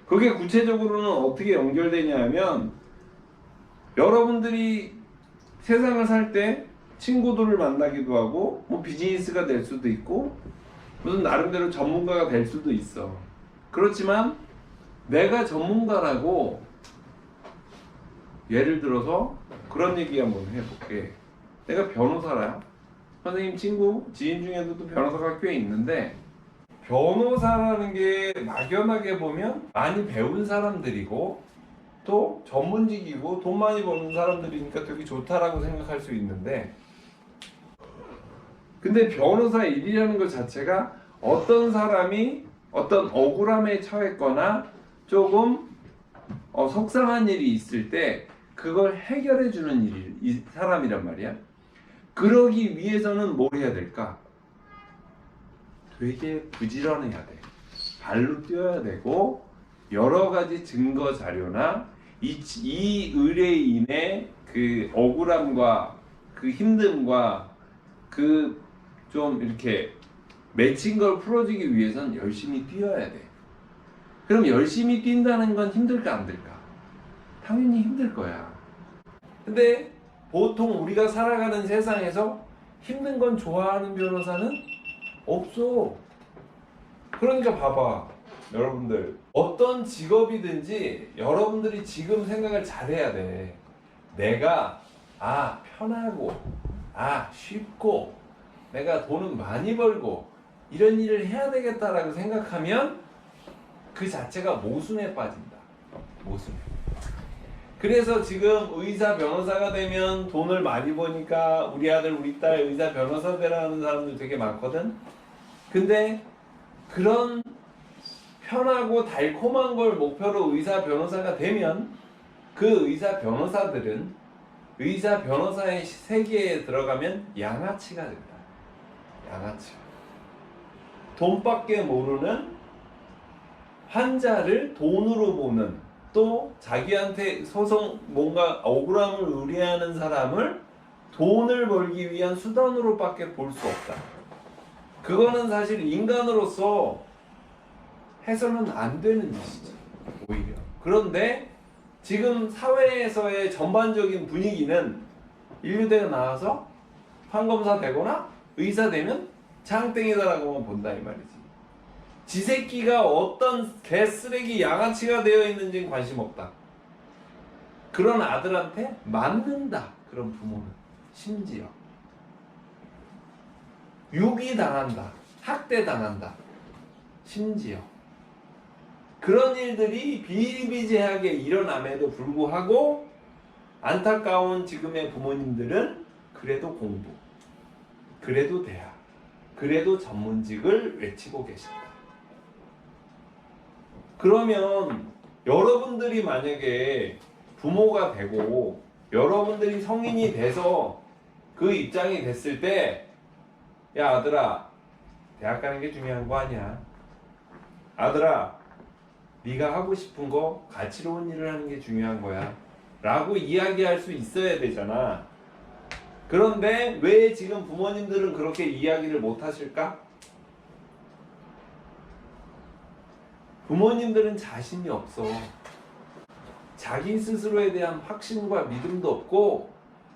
그게 구체적으로는 어떻게 연결되냐 하면 여러분들이 세상을 살 때 친구들을 만나기도 하고 뭐 비즈니스가 될 수도 있고 무슨 나름대로 전문가가 될 수도 있어. 그렇지만 내가 전문가라고 예를 들어서 그런 얘기 한번 해볼게. 내가 변호사라. 선생님 친구, 지인 중에도 또 변호사가 꽤 있는데 변호사라는 게 막연하게 보면 많이 배운 사람들이고 또 전문직이고 돈 많이 버는 사람들이니까 되게 좋다라고 생각할 수 있는데 근데 변호사 일이라는 것 자체가 어떤 사람이 어떤 억울함에 처했거나 조금 속상한 일이 있을 때 그걸 해결해 주는 이 사람이란 말이야. 그러기 위해서는 뭘 해야 될까? 되게 부지런해야 돼. 발로 뛰어야 되고 여러 가지 증거 자료나 이 의뢰인의 그 억울함과 그 힘듦과 그 좀 이렇게 맺힌 걸 풀어주기 위해서는 열심히 뛰어야 돼. 그럼 열심히 뛴다는 건 힘들까 안 될까? 당연히 힘들 거야. 근데 보통 우리가 살아가는 세상에서 힘든 건 좋아하는 변호사는 없어. 그러니까 봐봐. 여러분들 어떤 직업이든지 여러분들이 지금 생각을 잘해야 돼. 내가 편하고 쉽고 내가 돈은 많이 벌고 이런 일을 해야 되겠다라고 생각하면 그 자체가 모순에 빠진다. 모순에. 그래서 지금 의사 변호사가 되면 돈을 많이 버니까 우리 아들 우리 딸 의사 변호사 되라는 사람들 되게 많거든. 근데 그런 편하고 달콤한 걸 목표로 의사 변호사가 되면 그 의사 변호사들은 의사 변호사의 세계에 들어가면 양아치가 된다. 양아치. 돈밖에 모르는 환자를 돈으로 보는 또 자기한테 소송 뭔가 억울함을 의뢰하는 사람을 돈을 벌기 위한 수단으로밖에 볼 수 없다. 그거는 사실 인간으로서 해서는 안 되는 짓이죠. 오히려. 그런데 지금 사회에서의 전반적인 분위기는 인류대가 나와서 판검사 되거나 의사 되면 장땡이다라고만 본다 이 말이지. 지 새끼가 어떤 개쓰레기 양아치가 되어 있는지는 관심 없다. 그런 아들한테 맞는다. 그런 부모는 심지어 유기당한다. 학대당한다. 심지어 그런 일들이 비일비재하게 일어남에도 불구하고 안타까운 지금의 부모님들은 그래도 공부, 그래도 대학, 그래도 전문직을 외치고 계신다. 그러면 여러분들이 만약에 부모가 되고 여러분들이 성인이 돼서 그 입장이 됐을 때 야 아들아 대학 가는 게 중요한 거 아니야. 아들아 네가 하고 싶은 거 가치로운 일을 하는 게 중요한 거야 라고 이야기할 수 있어야 되잖아. 그런데 왜 지금 부모님들은 그렇게 이야기를 못 하실까? 부모님들은 자신이 없어. 자기 스스로에 대한 확신과 믿음도 없고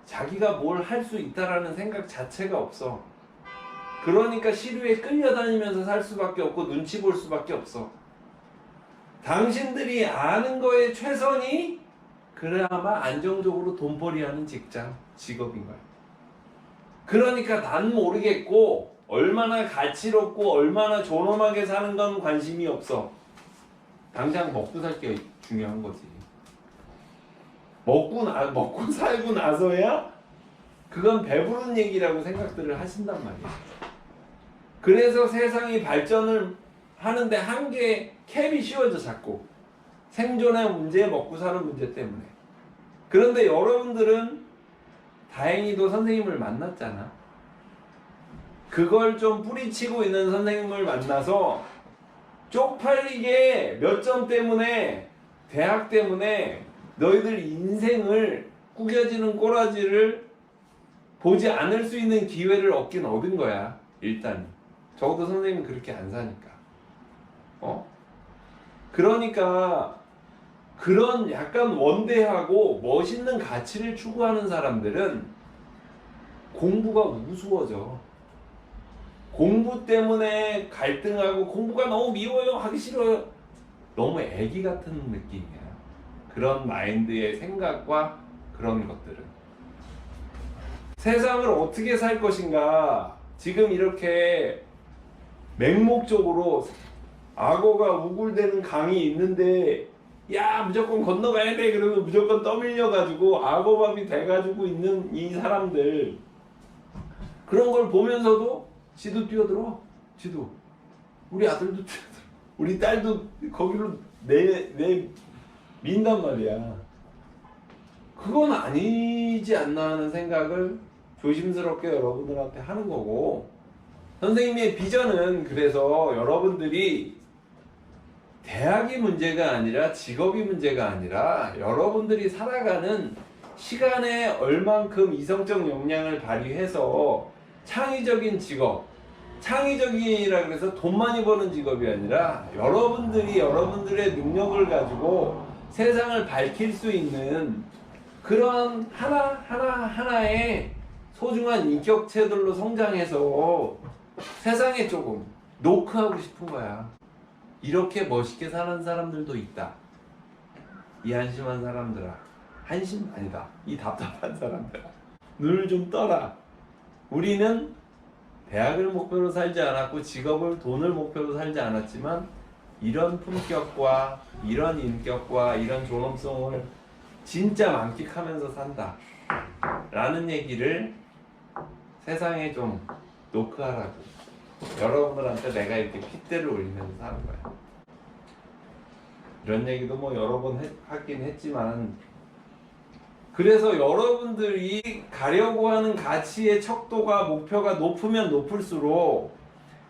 자기가 뭘 할 수 있다라는 생각 자체가 없어. 그러니까 시류에 끌려다니면서 살 수밖에 없고 눈치 볼 수밖에 없어. 당신들이 아는 거에 최선이 그나마 안정적으로 돈벌이하는 직업인 거야. 그러니까 난 모르겠고 얼마나 가치롭고 얼마나 존엄하게 사는 건 관심이 없어. 당장 먹고 살 게 중요한 거지. 먹고 살고 나서야 그건 배부른 얘기라고 생각들을 하신단 말이야. 그래서 세상이 발전을 하는데 한계 캡이 씌워져 자꾸. 생존의 문제, 먹고 사는 문제 때문에. 그런데 여러분들은 다행히도 선생님을 만났잖아. 그걸 좀 뿌리치고 있는 선생님을 만나서 쪽팔리게 몇 점 때문에 대학 때문에 너희들 인생을 구겨지는 꼬라지를 보지 않을 수 있는 기회를 얻은 거야. 일단 적어도 선생님은 그렇게 안 사니까. 그러니까 그런 약간 원대하고 멋있는 가치를 추구하는 사람들은 공부가 우스워져. 공부 때문에 갈등하고 공부가 너무 미워요, 하기 싫어요. 너무 애기 같은 느낌이야. 그런 마인드의 생각과 그런 것들은. 세상을 어떻게 살 것인가. 지금 이렇게 맹목적으로 악어가 우글대는 강이 있는데 야 무조건 건너가야 돼 그러면 무조건 떠밀려가지고 악어밥이 돼가지고 있는 이 사람들, 그런 걸 보면서도 지도 뛰어들어. 지도 우리 아들도 뛰어들어. 우리 딸도 거기로 내 민단 말이야. 그건 아니지 않나 하는 생각을 조심스럽게 여러분들한테 하는 거고, 선생님의 비전은 그래서 여러분들이 대학이 문제가 아니라 직업이 문제가 아니라 여러분들이 살아가는 시간에 얼만큼 이성적 역량을 발휘해서 창의적인 직업, 창의적이라 그래서 돈 많이 버는 직업이 아니라 여러분들이 여러분들의 능력을 가지고 세상을 밝힐 수 있는 그런 하나의 소중한 인격체들로 성장해서 세상에 조금 노크하고 싶은 거야. 이렇게 멋있게 사는 사람들도 있다. 이 한심한 사람들아. 한심 아니다. 이 답답한 사람들아. 눈을 좀 떠라. 우리는 대학을 목표로 살지 않았고 직업을 돈을 목표로 살지 않았지만 이런 품격과 이런 인격과 이런 존엄성을 진짜 만끽하면서 산다 라는 얘기를 세상에 좀 노크하라고, 여러분들한테 내가 이렇게 핏대를 올리면서 사는 거야. 이런 얘기도 뭐 여러 번 하긴 했지만, 그래서 여러분들이 가려고 하는 가치의 척도가 목표가 높으면 높을수록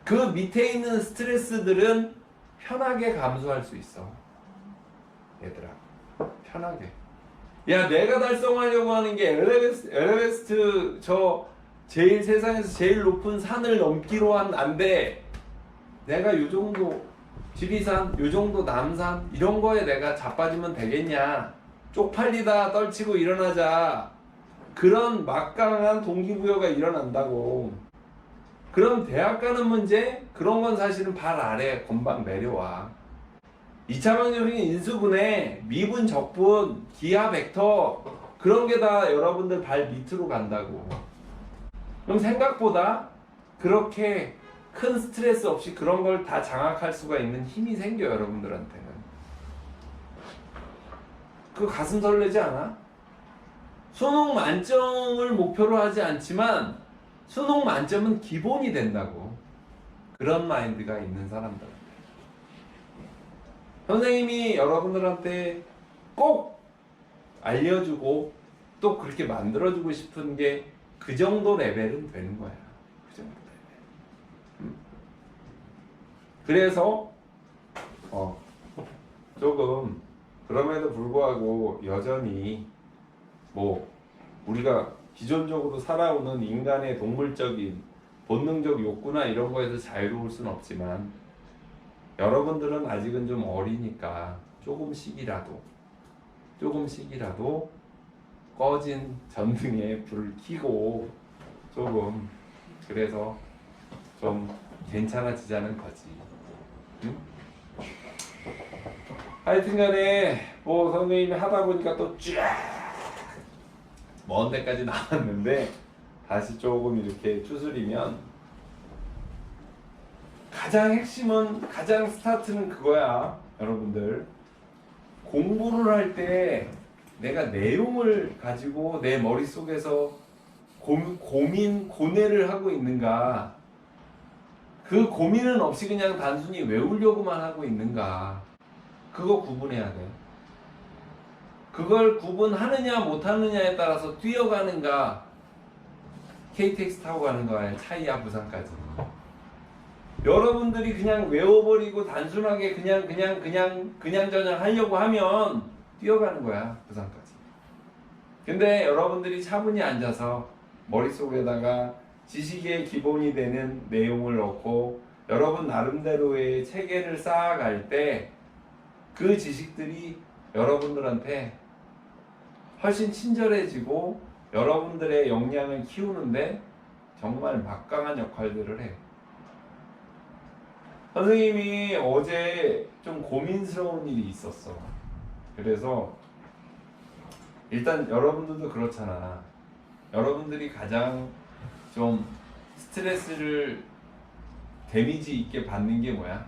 그 밑에 있는 스트레스들은 편하게 감수할 수 있어. 얘들아, 편하게. 야, 내가 달성하려고 하는 게 에베레스트 저 제일 세상에서 제일 높은 산을 넘기로 안 돼. 내가 요 정도 지리산, 요 정도 남산 이런 거에 내가 자빠지면 되겠냐. 쪽팔리다 떨치고 일어나자. 그런 막강한 동기부여가 일어난다고. 그럼 대학 가는 문제? 그런 건 사실은 발 아래 금방 내려와. 2차 방정식은 인수분해, 미분, 적분, 기하, 벡터 그런 게 다 여러분들 발 밑으로 간다고. 그럼 생각보다 그렇게 큰 스트레스 없이 그런 걸 다 장악할 수가 있는 힘이 생겨, 여러분들한테는. 그 가슴 설레지 않아? 수능 만점을 목표로 하지 않지만 수능 만점은 기본이 된다고. 그런 마인드가 있는 사람들. 선생님이 여러분들한테 꼭 알려주고 또 그렇게 만들어주고 싶은 게 그 정도 레벨은 되는 거야. 그 정도 레벨. 그래서 조금 그럼에도 불구하고 여전히 뭐 우리가 기존적으로 살아오는 인간의 동물적인 본능적 욕구나 이런 거에서 자유로울 수는 없지만 여러분들은 아직은 좀 어리니까 조금씩이라도 꺼진 전등에 불을 켜고 조금 그래서 좀 괜찮아지자는 거지. 응? 하여튼간에 뭐 선생님이 하다 보니까 또 쫙 먼 데까지 나왔는데 다시 조금 이렇게 추스리면 가장 핵심은, 가장 스타트는 그거야. 여러분들 공부를 할 때 내가 내용을 가지고 내 머릿속에서 고뇌를 하고 있는가, 그 고민은 없이 그냥 단순히 외우려고만 하고 있는가, 그거 구분해야 돼. 그걸 구분하느냐 못하느냐에 따라서 뛰어가는가, KTX 타고 가는 거야 차이야 부산까지. 여러분들이 그냥 외워버리고 단순하게 그냥 하려고 하면 뛰어가는 거야 부산까지. 근데 여러분들이 차분히 앉아서 머릿속에다가 지식의 기본이 되는 내용을 넣고 여러분 나름대로의 체계를 쌓아갈 때 그 지식들이 여러분들한테 훨씬 친절해지고 여러분들의 역량을 키우는데 정말 막강한 역할들을 해. 선생님이 어제 좀 고민스러운 일이 있었어. 그래서 일단 여러분들도 그렇잖아. 여러분들이 가장 좀 스트레스를 데미지 있게 받는 게 뭐야?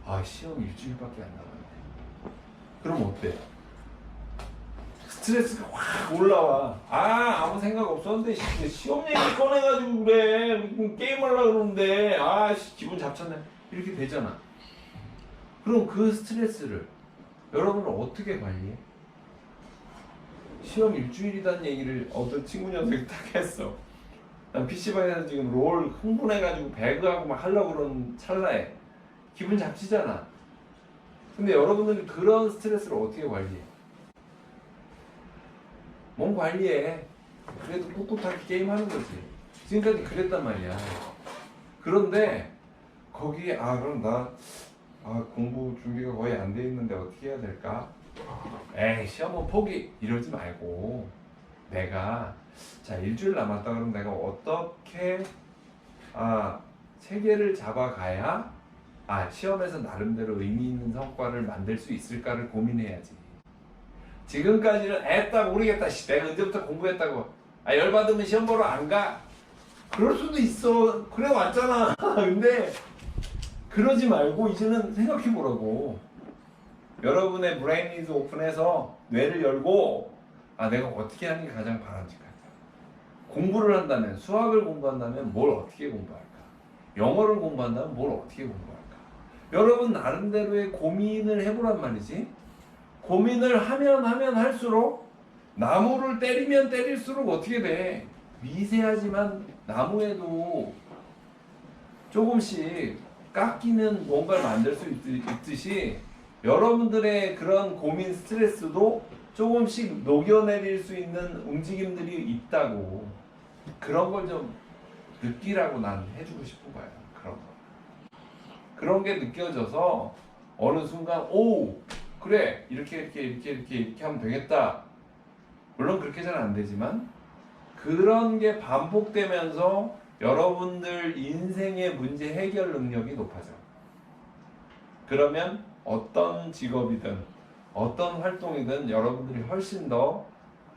아, 시험 일주일밖에 안 남았네. 그럼 어때? 스트레스가 확 올라와. 아, 아무 생각 없었는데 시험 얘기 꺼내가지고 그래. 게임하려고 그러는데 아, 기분 잡쳤네. 이렇게 되잖아. 그럼 그 스트레스를 여러분은 어떻게 관리해? 시험 일주일이란 얘기를 어떤 친구 녀석이 딱 했어. 난 PC방에서 지금 롤 흥분해가지고 배그하고 막 하려고 그러는 찰나에 기분 잡치잖아. 근데 여러분들은 그런 스트레스를 어떻게 관리해? 몸 관리해. 그래도 꿋꿋하게 게임하는 거지. 지금까지 그랬단 말이야. 그런데 거기에 그럼 나 공부 준비가 거의 안 돼 있는데 어떻게 해야 될까? 에이, 시험은 포기 이러지 말고 내가 자 일주일 남았다 그러면 내가 어떻게 체계를 잡아가야 시험에서 나름대로 의미 있는 성과를 만들 수 있을까를 고민해야지. 지금까지는 애따 모르겠다. 내가 언제부터 공부했다고. 열받으면 시험 보러 안 가. 그럴 수도 있어. 그래 왔잖아. 근데 그러지 말고 이제는 생각해 보라고. 여러분의 브레인리즈 오픈해서 뇌를 열고 내가 어떻게 하는 게 가장 바람직할까? 공부를 한다면, 수학을 공부한다면 뭘 어떻게 공부할까? 영어를 공부한다면 뭘 어떻게 공부할까? 여러분 나름대로의 고민을 해보란 말이지. 고민을 하면 할수록 나무를 때리면 때릴수록 어떻게 돼? 미세하지만 나무에도 조금씩 깎이는 뭔가를 만들 수 있듯이 여러분들의 그런 고민 스트레스도 조금씩 녹여내릴 수 있는 움직임들이 있다고. 그런 걸 좀 느끼라고 난 해주고 싶은 거야. 그런 게 느껴져서 어느 순간 그래 이렇게 하면 되겠다. 물론 그렇게 잘 안 되지만 그런 게 반복되면서 여러분들 인생의 문제 해결 능력이 높아져. 그러면 어떤 직업이든 어떤 활동이든 여러분들이 훨씬 더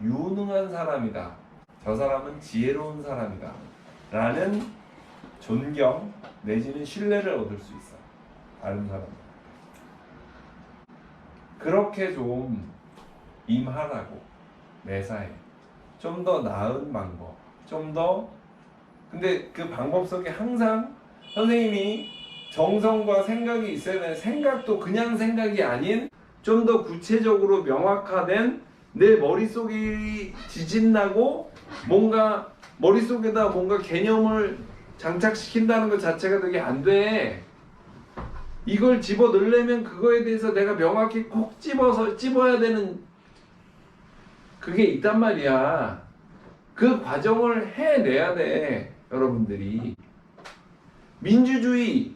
유능한 사람이다. 저 사람은 지혜로운 사람이다. 라는 존경 내지는 신뢰를 얻을 수 있어. 다른 사람들. 그렇게 좀 임하라고. 매사에. 좀 더 나은 방법. 근데 그 방법 속에 항상 선생님이 정성과 생각이 있어야 되는, 생각도 그냥 생각이 아닌 좀 더 구체적으로 명확화된 내 머릿속이 지진나고 뭔가 머릿속에다 뭔가 개념을 장착시킨다는 것 자체가 되게 안 돼. 이걸 집어 넣으려면 그거에 대해서 내가 명확히 콕 집어야 되는 그게 있단 말이야. 그 과정을 해내야 돼. 여러분들이 민주주의,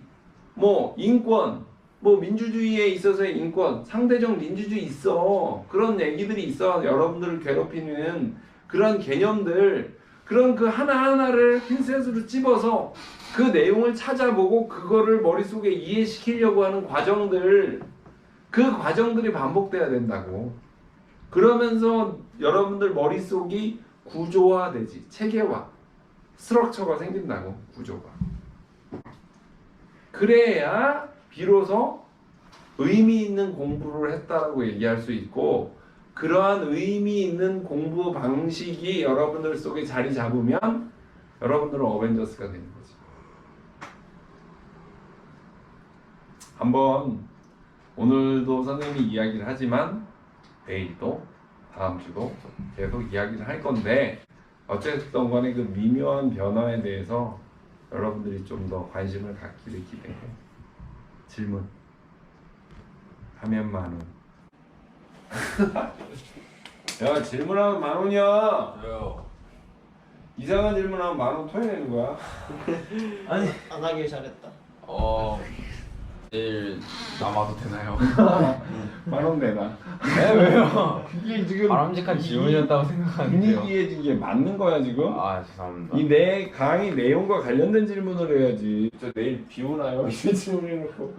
인권, 민주주의에 있어서의 인권, 상대적 민주주의 있어. 그런 얘기들이 있어. 여러분들을 괴롭히는 그런 개념들, 그런 그 하나하나를 핀셋으로 찝어서 그 내용을 찾아보고 그거를 머릿속에 이해시키려고 하는 과정들, 그 과정들이 반복돼야 된다고. 그러면서 여러분들 머릿속이 구조화되지. 체계화, 스트럭처가 생긴다고. 구조가. 그래야 비로소 의미 있는 공부를 했다라고 얘기할 수 있고, 그러한 의미 있는 공부 방식이 여러분들 속에 자리 잡으면 여러분들은 어벤져스가 되는 거지. 한번 오늘도 선생님이 이야기를 하지만 내일도 다음 주도 계속 이야기를 할 건데, 어쨌든 간에 그 미묘한 변화에 대해서 여러분들이 좀 더 관심을 갖기를 기대해. 질문 하면 10,000원. 야, 질문하면 10,000원이야. 왜요? 이상한 질문하면 10,000원 토해내는 거야. 아니 안 하길 잘했다. 내일 남아도 되나요? 바람 내나. 네 왜요? 이게 지금 바람직한 질문이었다고 생각하는데요. 분위기에 이게 맞는 거야 지금? 아 죄송합니다. 이 내 강의 내용과 관련된 질문을 해야지. 저 내일 비 오나요? 이런 질문을 해놓고